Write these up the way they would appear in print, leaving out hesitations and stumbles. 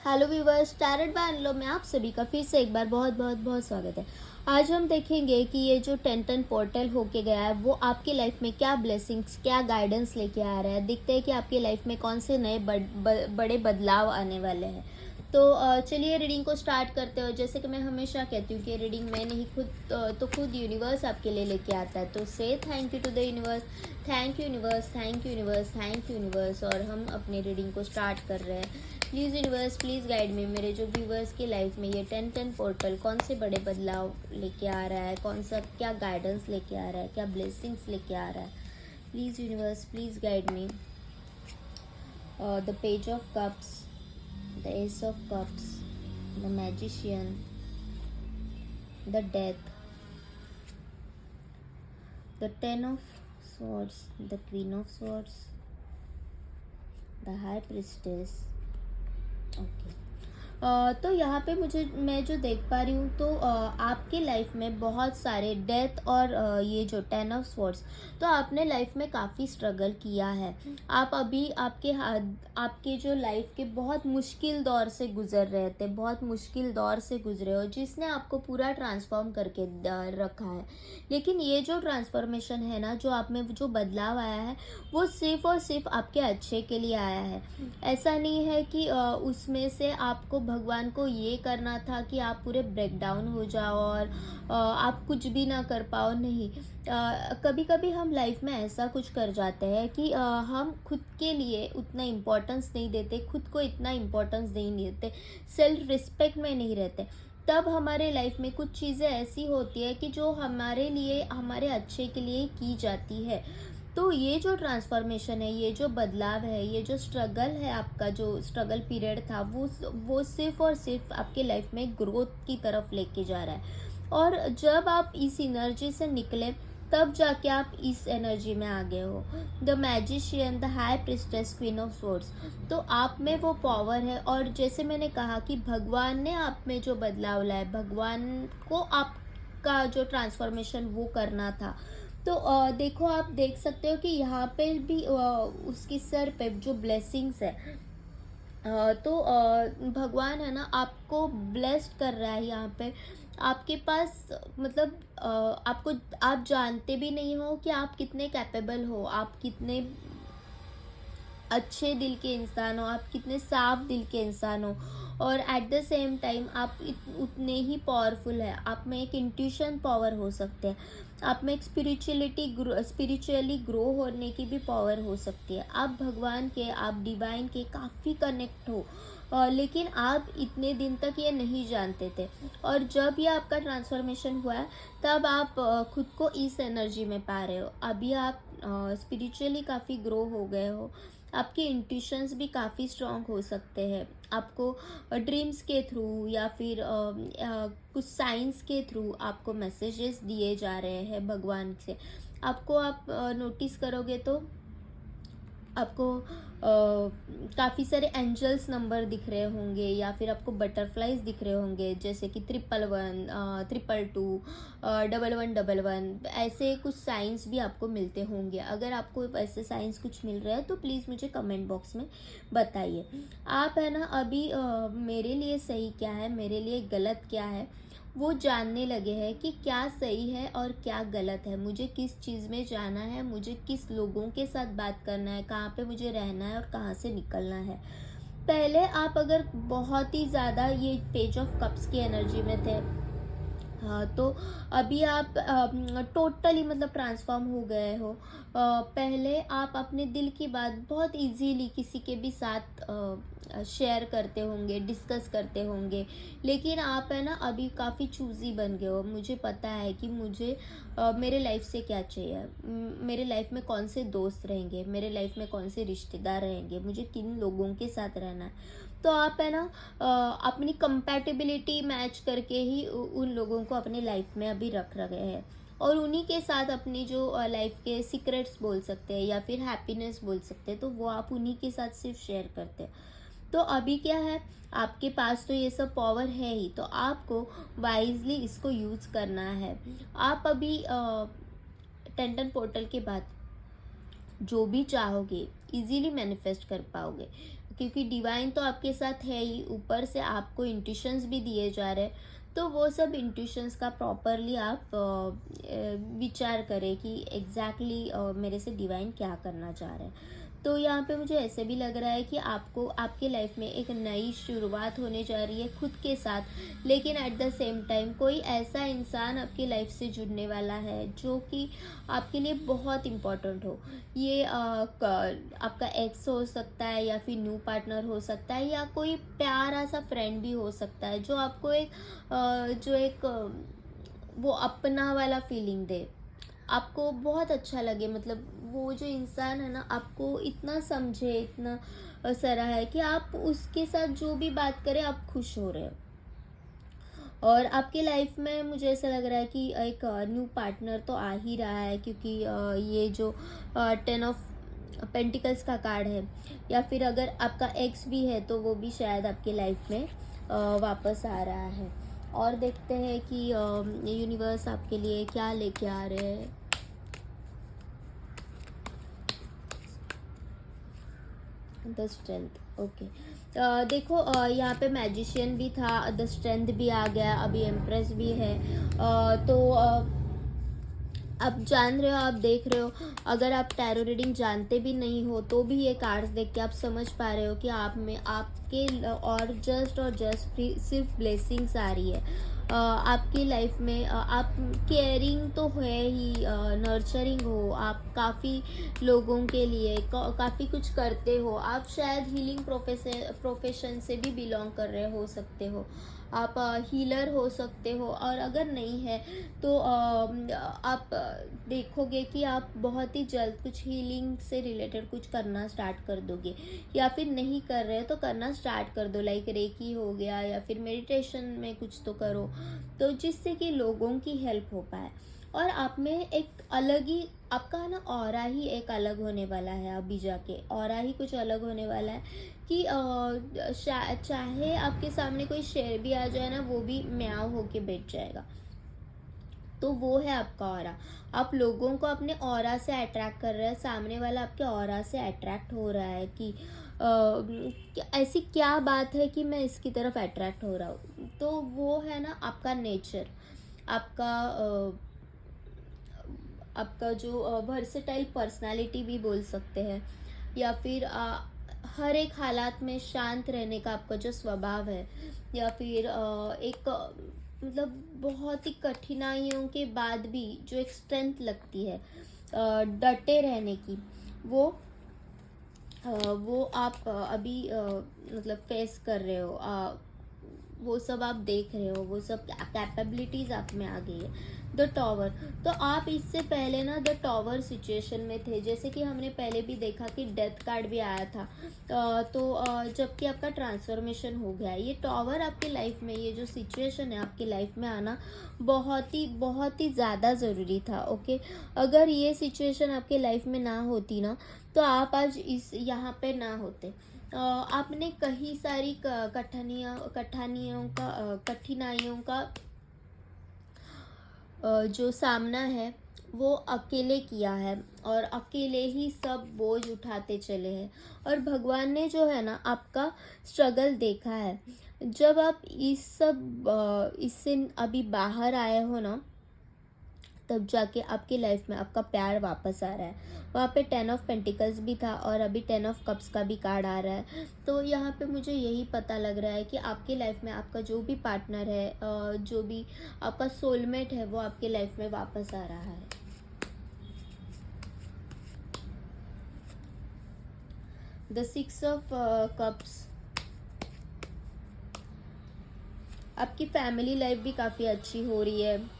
Hello viewers, tarot bye अनलो में आप सभी का फिर से एक बार बहुत बहुत बहुत स्वागत है। आज हम देखेंगे कि ये जो 10 पोर्टल होके गया है वो आपकी लाइफ में क्या ब्लेसिंग्स, क्या गाइडेंस लेके आ रहा है। देखते हैं कि आपकी लाइफ में कौन से नए बड़े बदलाव आने वाले हैं। तो चलिए रीडिंग को स्टार्ट करते हो। जैसे कि मैं हमेशा कहती हूँ कि रीडिंग मैं नहीं खुद यूनिवर्स आपके लिए लेके आता है। तो say thank you to the universe, thank you universe, thank you universe, thank you universe. और हम अपनी रीडिंग को स्टार्ट कर रहे हैं। Please universe, please guide me. मेरे जो व्यूवर्स की लाइफ में ये 10 पोर्टल कौन से बड़े बदलाव लेके आ रहा है, कौन सा क्या गाइडेंस लेके आ रहा है, क्या ब्लेसिंग्स लेके आ रहा है। Please universe, please guide me. The page of cups, the ace of cups, the magician, the death, the 10 of swords, the queen of swords, the high priestess. Okay. तो यहाँ पे मैं जो देख पा रही हूँ तो आपके लाइफ में बहुत सारे डेथ और ये जो 10 of swords, तो आपने लाइफ में काफ़ी स्ट्रगल किया है। आप अभी आपके जो लाइफ के बहुत मुश्किल दौर से गुजर रहे थे, बहुत मुश्किल दौर से गुजरे हो, जिसने आपको पूरा ट्रांसफॉर्म करके रखा है। लेकिन ये जो ट्रांसफॉर्मेशन है ना, जो आप में जो बदलाव आया है, वो सिर्फ और सिर्फ आपके अच्छे के लिए आया है। ऐसा नहीं है कि उसमें से आपको भगवान को ये करना था कि आप पूरे ब्रेक डाउन हो जाओ और आप कुछ भी ना कर पाओ। नहीं, कभी कभी हम लाइफ में ऐसा कुछ कर जाते हैं कि हम खुद के लिए उतना इम्पोर्टेंस नहीं देते, खुद को इतना इम्पोर्टेंस नहीं देते, सेल्फ रिस्पेक्ट में नहीं रहते। तब हमारे लाइफ में कुछ चीज़ें ऐसी होती है कि जो हमारे लिए, हमारे अच्छे के लिए की जाती है। तो ये जो ट्रांसफॉर्मेशन है, ये जो बदलाव है, ये जो स्ट्रगल है, आपका जो स्ट्रगल पीरियड था, वो सिर्फ और सिर्फ आपके लाइफ में ग्रोथ की तरफ लेके जा रहा है। और जब आप इस एनर्जी से निकले, तब जाके आप इस एनर्जी में आ गए हो। The magician, the high priestess, queen of swords. तो आप में वो पावर है। और जैसे मैंने कहा कि भगवान ने आप में जो बदलाव लाया, भगवान को आपका जो ट्रांसफॉर्मेशन वो करना था। तो देखो, आप देख सकते हो कि यहाँ पे भी उसकी सर पे जो ब्लेसिंग्स है, तो भगवान है ना, आपको ब्लेस्ड कर रहा है यहाँ पे। आपके पास मतलब आपको, आप जानते भी नहीं हो कि आप कितने कैपेबल हो, आप कितने अच्छे दिल के इंसान हो, आप कितने साफ दिल के इंसान हो। और एट द सेम टाइम आप उतने ही पावरफुल है। आप में एक इंट्यूशन पावर हो सकते हैं, आप में एक स्पिरिचुअली ग्रो होने की भी पावर हो सकती है। आप भगवान के, आप डिवाइन के काफ़ी कनेक्ट हो, लेकिन आप इतने दिन तक ये नहीं जानते थे। और जब ये आपका ट्रांसफॉर्मेशन हुआ है, तब आप खुद को इस एनर्जी में पा रहे हो। अभी आप स्पिरिचुअली काफ़ी ग्रो हो गए हो, आपके इंट्यूशंस भी काफ़ी स्ट्रॉन्ग हो सकते हैं। आपको ड्रीम्स के थ्रू या फिर कुछ साइंस के थ्रू आपको मैसेजेस दिए जा रहे हैं भगवान से। आपको, आप नोटिस करोगे तो आपको काफ़ी सारे एंजल्स नंबर दिख रहे होंगे, या फिर आपको बटरफ्लाइज दिख रहे होंगे, जैसे कि 111, 222, 1111, ऐसे कुछ साइंस भी आपको मिलते होंगे। अगर आपको ऐसे साइंस कुछ मिल रहा है तो प्लीज़ मुझे कमेंट बॉक्स में बताइए। आप है ना, अभी मेरे लिए सही क्या है, मेरे लिए गलत क्या है, वो जानने लगे हैं कि क्या सही है और क्या गलत है। मुझे किस चीज़ में जाना है, मुझे किस लोगों के साथ बात करना है, कहाँ पे मुझे रहना है और कहाँ से निकलना है। पहले आप अगर बहुत ही ज़्यादा ये पेज ऑफ कप्स की एनर्जी में थे, हाँ, तो अभी आप टोटली मतलब ट्रांसफॉर्म हो गए हो। पहले आप अपने दिल की बात बहुत इजीली किसी के भी साथ शेयर करते होंगे, डिस्कस करते होंगे, लेकिन आप है ना, अभी काफ़ी चूज़ी बन गए हो। मुझे पता है कि मुझे मेरे लाइफ से क्या चाहिए, मेरे लाइफ में कौन से दोस्त रहेंगे, मेरे लाइफ में कौन से रिश्तेदार रहेंगे, मुझे किन लोगों के साथ रहना है। तो आप है ना, अपनी कंपैटिबिलिटी मैच करके ही उन लोगों को अपने लाइफ में अभी रख रहे हैं, और उन्हीं के साथ अपनी जो लाइफ के सीक्रेट्स बोल सकते हैं या फिर हैप्पीनेस बोल सकते हैं, तो वो आप उन्हीं के साथ सिर्फ शेयर करते हैं। तो अभी क्या है, आपके पास तो ये सब पावर है ही, तो आपको वाइजली इसको यूज़ करना है। आप अभी 10 पोर्टल के बाद जो भी चाहोगे इजीली मैनिफेस्ट कर पाओगे, क्योंकि डिवाइन तो आपके साथ है ही, ऊपर से आपको इंट्यूशंस भी दिए जा रहे हैं। तो वो सब इंट्यूशंस का प्रॉपरली आप विचार करें कि एग्जैक्टली मेरे से डिवाइन क्या करना चाह रहे हैं। तो यहाँ पे मुझे ऐसे भी लग रहा है कि आपको आपके लाइफ में एक नई शुरुआत होने जा रही है खुद के साथ, लेकिन एट द सेम टाइम कोई ऐसा इंसान आपकी लाइफ से जुड़ने वाला है जो कि आपके लिए बहुत इम्पोर्टेंट हो। ये आपका एक्स हो सकता है, या फिर न्यू पार्टनर हो सकता है, या कोई प्यारा सा फ्रेंड भी हो सकता है जो आपको एक जो एक वो अपना वाला फीलिंग दे, आपको बहुत अच्छा लगे। मतलब वो जो इंसान है ना, आपको इतना समझे, इतना सराहे कि आप उसके साथ जो भी बात करें आप खुश हो रहे हो। और आपकी लाइफ में मुझे ऐसा लग रहा है कि एक न्यू पार्टनर तो आ ही रहा है, क्योंकि ये जो 10 ऑफ पेंटिकल्स का कार्ड है, या फिर अगर आपका एक्स भी है तो वो भी शायद आपकी लाइफ में वापस आ रहा है। और देखते हैं कि यूनिवर्स आपके लिए क्या लेके आ रहे हैं। The strength, okay. देखो यहाँ पे मैजिशियन भी था, द स्ट्रेंथ भी आ गया, अभी एम्प्रेस भी है। तो आप जान रहे हो, आप देख रहे हो, अगर आप टैरो रीडिंग जानते भी नहीं हो तो भी ये कार्ड्स देख के आप समझ पा रहे हो कि आप में आपके और जस्ट सिर्फ ब्लेसिंग्स आ रही है। आपकी लाइफ में आप केयरिंग तो है ही, नर्चरिंग हो, आप काफ़ी लोगों के लिए काफ़ी कुछ करते हो। आप शायद हीलिंग प्रोफेशन से भी बिलोंग कर रहे हो सकते हो, आप हीलर हो सकते हो। और अगर नहीं है तो आप देखोगे कि आप बहुत ही जल्द कुछ हीलिंग से रिलेटेड कुछ करना स्टार्ट कर दोगे, या फिर नहीं कर रहे तो करना स्टार्ट कर दो, लाइक रेकी हो गया, या फिर मेडिटेशन में कुछ तो करो, तो जिससे कि लोगों की हेल्प हो पाए। और आप में एक अलग ही आपका ना ऑरा ही एक अलग होने वाला है, अभी जाके ऑरा ही कुछ अलग होने वाला है कि चाहे आपके सामने कोई शेर भी आ जाए ना, वो भी म्याऊ होके बैठ जाएगा। तो वो है आपका ऑरा। आप लोगों को अपने ऑरा से अट्रैक्ट कर रहे हैं, सामने वाला आपके ऑरा से अट्रैक्ट हो रहा है कि ऐसी क्या बात है कि मैं इसकी तरफ अट्रैक्ट हो रहा हूँ। तो वो है ना आपका नेचर, आपका आपका जो वर्सेटाइल पर्सनालिटी भी बोल सकते हैं, या फिर हर एक हालात में शांत रहने का आपका जो स्वभाव है, या फिर एक मतलब बहुत ही कठिनाइयों के बाद भी जो एक स्ट्रेंथ लगती है डटे रहने की, वो आप अभी मतलब फेस कर रहे हो, वो सब आप देख रहे हो, वो सब कैपेबिलिटीज आप में आ गई है। द टॉवर, तो आप इससे पहले ना द टॉवर सिचुएशन में थे, जैसे कि हमने पहले भी देखा कि डेथ कार्ड भी आया था। तो जबकि आपका ट्रांसफॉर्मेशन हो गया, ये टॉवर आपकी लाइफ में, ये जो सिचुएशन है आपकी लाइफ में आना बहुत ही ज़्यादा ज़रूरी था। ओके, अगर ये सिचुएशन आपके लाइफ में ना होती ना, तो आप आज इस यहाँ पे ना होते। आपने कई सारी कठिनाइयों का जो सामना है वो अकेले किया है, और अकेले ही सब बोझ उठाते चले हैं। और भगवान ने जो है ना आपका स्ट्रगल देखा है। जब आप इससे अभी बाहर आए हो ना, तब जाके आपकी लाइफ में आपका प्यार वापस आ रहा है। वहाँ पे 10 ऑफ पेंटिकल्स भी था, और अभी 10 ऑफ कप्स का भी कार्ड आ रहा है। तो यहाँ पे मुझे यही पता लग रहा है कि आपकी लाइफ में आपका जो भी पार्टनर है, जो भी आपका सोलमेट है, वो आपकी लाइफ में वापस आ रहा है। द 6 ऑफ कप्स, आपकी फैमिली लाइफ भी काफ़ी अच्छी हो रही है।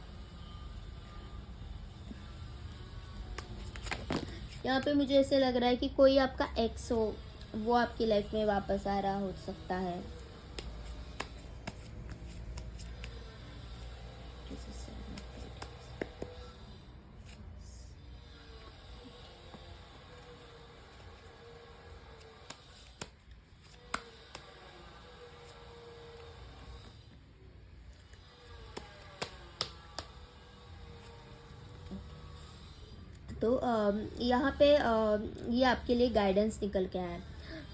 यहाँ पे मुझे ऐसे लग रहा है कि कोई आपका एक्स हो, वो आपकी लाइफ में वापस आ रहा हो सकता है। तो यहाँ पे ये आपके लिए गाइडेंस निकल के आया है।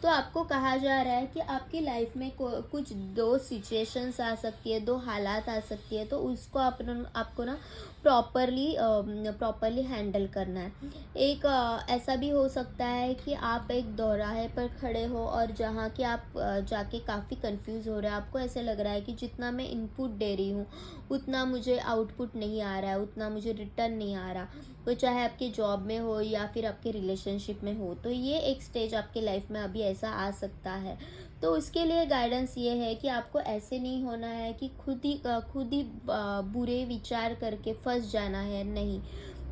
तो आपको कहा जा रहा है कि आपकी लाइफ में कुछ दो सिचुएशंस आ सकती है, दो हालात आ सकती है, तो उसको आपको ना प्रॉपरली हैंडल करना है। एक ऐसा भी हो सकता है कि आप एक दोराहे पर खड़े हो और जहाँ कि आप जाके काफ़ी कंफ्यूज हो रहे हैं, आपको ऐसे लग रहा है कि जितना मैं इनपुट दे रही हूँ उतना मुझे आउटपुट नहीं आ रहा है, उतना मुझे रिटर्न नहीं आ रहा, वो चाहे आपके जॉब में हो या फिर आपके रिलेशनशिप में हो। तो ये एक स्टेज आपके लाइफ में अभी ऐसा आ सकता है। तो उसके लिए गाइडेंस ये है कि आपको ऐसे नहीं होना है कि खुद ही बुरे विचार करके फंस जाना है, नहीं।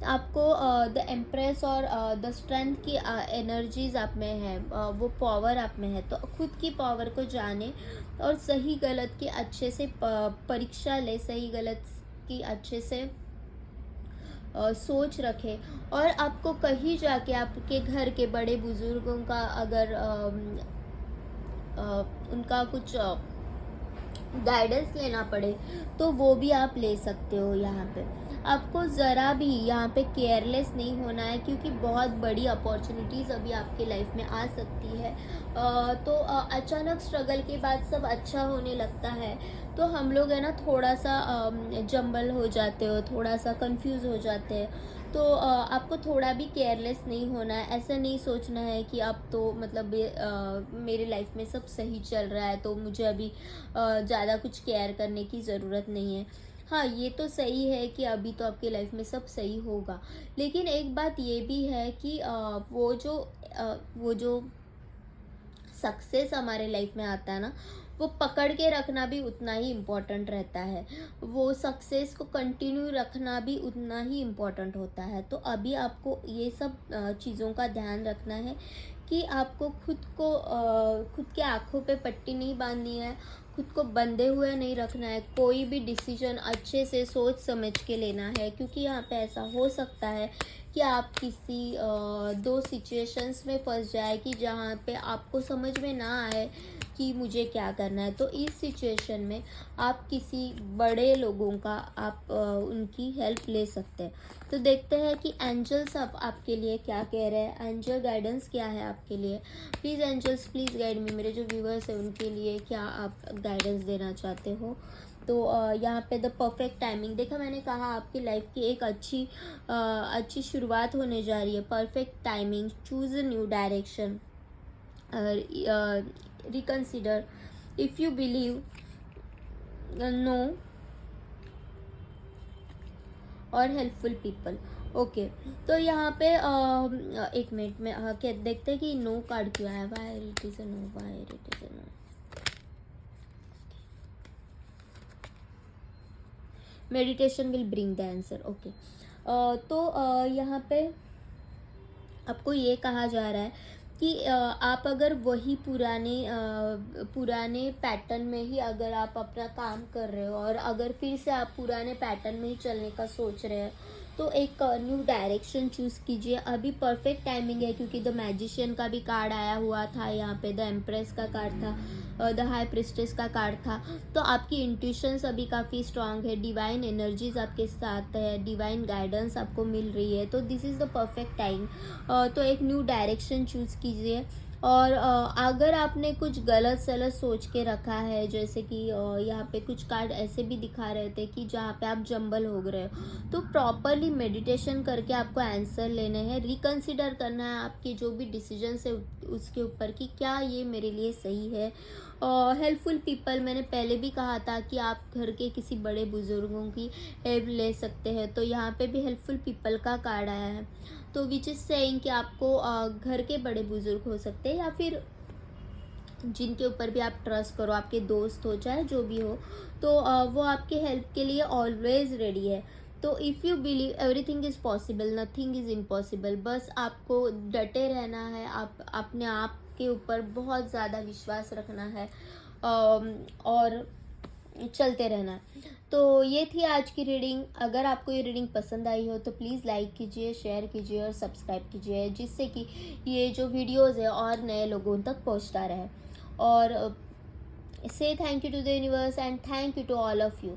आपको द एम्प्रेस और द स्ट्रेंथ की एनर्जीज आप में है, वो पावर आप में है, तो खुद की पावर को जाने और सही गलत की अच्छे से परीक्षा ले, सही गलत की अच्छे से सोच रखे। और आपको कहीं जाके आपके घर के बड़े बुजुर्गों का अगर उनका कुछ गाइडेंस लेना पड़े तो वो भी आप ले सकते हो। यहाँ पे आपको ज़रा भी यहाँ पे केयरलेस नहीं होना है, क्योंकि बहुत बड़ी अपॉर्चुनिटीज़ अभी आपके लाइफ में आ सकती है। तो अचानक स्ट्रगल के बाद सब अच्छा होने लगता है, तो हम लोग है ना थोड़ा सा जंबल हो जाते हो, थोड़ा सा कंफ्यूज हो जाते हैं। तो आपको थोड़ा भी केयरलेस नहीं होना है। ऐसा नहीं सोचना है कि अब तो मतलब मेरे लाइफ में सब सही चल रहा है तो मुझे अभी ज़्यादा कुछ केयर करने की ज़रूरत नहीं है। हाँ, ये तो सही है कि अभी तो आपके लाइफ में सब सही होगा, लेकिन एक बात ये भी है कि वो जो सक्सेस हमारे लाइफ में आता है ना, वो पकड़ के रखना भी उतना ही इम्पोर्टेंट रहता है। वो सक्सेस को कंटिन्यू रखना भी उतना ही इम्पोर्टेंट होता है। तो अभी आपको ये सब चीज़ों का ध्यान रखना है कि आपको खुद के आँखों पे पट्टी नहीं बांधनी है, खुद को बंधे हुए नहीं रखना है। कोई भी डिसीजन अच्छे से सोच समझ के लेना है, क्योंकि यहाँ पे ऐसा हो सकता है कि आप किसी दो सिचुएशंस में फंस जाए कि जहाँ पे आपको समझ में ना आए कि मुझे क्या करना है। तो इस सिचुएशन में आप किसी बड़े लोगों का उनकी हेल्प ले सकते हैं। तो देखते हैं कि एंजल्स आपके लिए क्या कह रहे हैं, एंजल गाइडेंस क्या है आपके लिए। Please angels, please guide me. मेरे जो व्यूवर्स हैं उनके लिए क्या आप गाइडेंस देना चाहते हो। तो यहाँ पे द परफेक्ट टाइमिंग देखा, मैंने कहा आपकी लाइफ की एक अच्छी शुरुआत होने जा रही है। Perfect timing, choose a new direction, reconsider if you believe, no और हेल्पफुल पीपल। ओके, तो यहाँ पे एक मिनट में क्या देखते हैं कि नो कार्ड क्यों आया। Why it is a no, why it is a no. Meditation will bring the answer. Okay, तो यहाँ पे आपको ये कहा जा रहा है कि आप अगर वही पुराने पैटर्न में ही अगर आप अपना काम कर रहे हो और अगर फिर से आप पुराने पैटर्न में ही चलने का सोच रहे हैं, तो एक न्यू डायरेक्शन चूज़ कीजिए। अभी परफेक्ट टाइमिंग है, क्योंकि द मैजिशियन का भी कार्ड आया हुआ था, यहाँ पे द एम्प्रेस का कार्ड था, द हाई प्रिस्टेस का कार्ड था। तो आपकी इंट्यूशंस अभी काफ़ी स्ट्रांग है, डिवाइन एनर्जीज आपके साथ है, डिवाइन गाइडेंस आपको मिल रही है। तो this is the perfect time. तो एक न्यू डायरेक्शन चूज़ कीजिए। और अगर आपने कुछ गलत सलत सोच के रखा है, जैसे कि यहाँ पे कुछ कार्ड ऐसे भी दिखा रहे थे कि जहाँ पे आप जंबल हो गए हो, तो प्रॉपरली मेडिटेशन करके आपको आंसर लेने हैं, रिकन्सिडर करना है आपके जो भी डिसीजंस है उसके ऊपर कि क्या ये मेरे लिए सही है। हेल्पफुल पीपल, मैंने पहले भी कहा था कि आप घर के किसी बड़े बुजुर्गों की हेल्प ले सकते हैं, तो यहाँ पे भी हेल्पफुल पीपल का कार्ड आया है। तो विच इज़ सेइंग कि आपको घर के बड़े बुजुर्ग हो सकते हैं या फिर जिनके ऊपर भी आप ट्रस्ट करो, आपके दोस्त हो चाहे जो भी हो, तो वो आपके हेल्प के लिए ऑलवेज रेडी है। तो if you believe everything is possible, nothing is impossible. बस आपको डटे रहना है, आप अपने आप के ऊपर बहुत ज़्यादा विश्वास रखना है और चलते रहना है। तो ये थी आज की रीडिंग। अगर आपको ये रीडिंग पसंद आई हो तो प्लीज़ लाइक कीजिए, शेयर कीजिए और सब्सक्राइब कीजिए, जिससे कि ये जो वीडियोज़ है और नए लोगों तक पहुंचता रहे। और say thank you to the universe and thank you to all of you.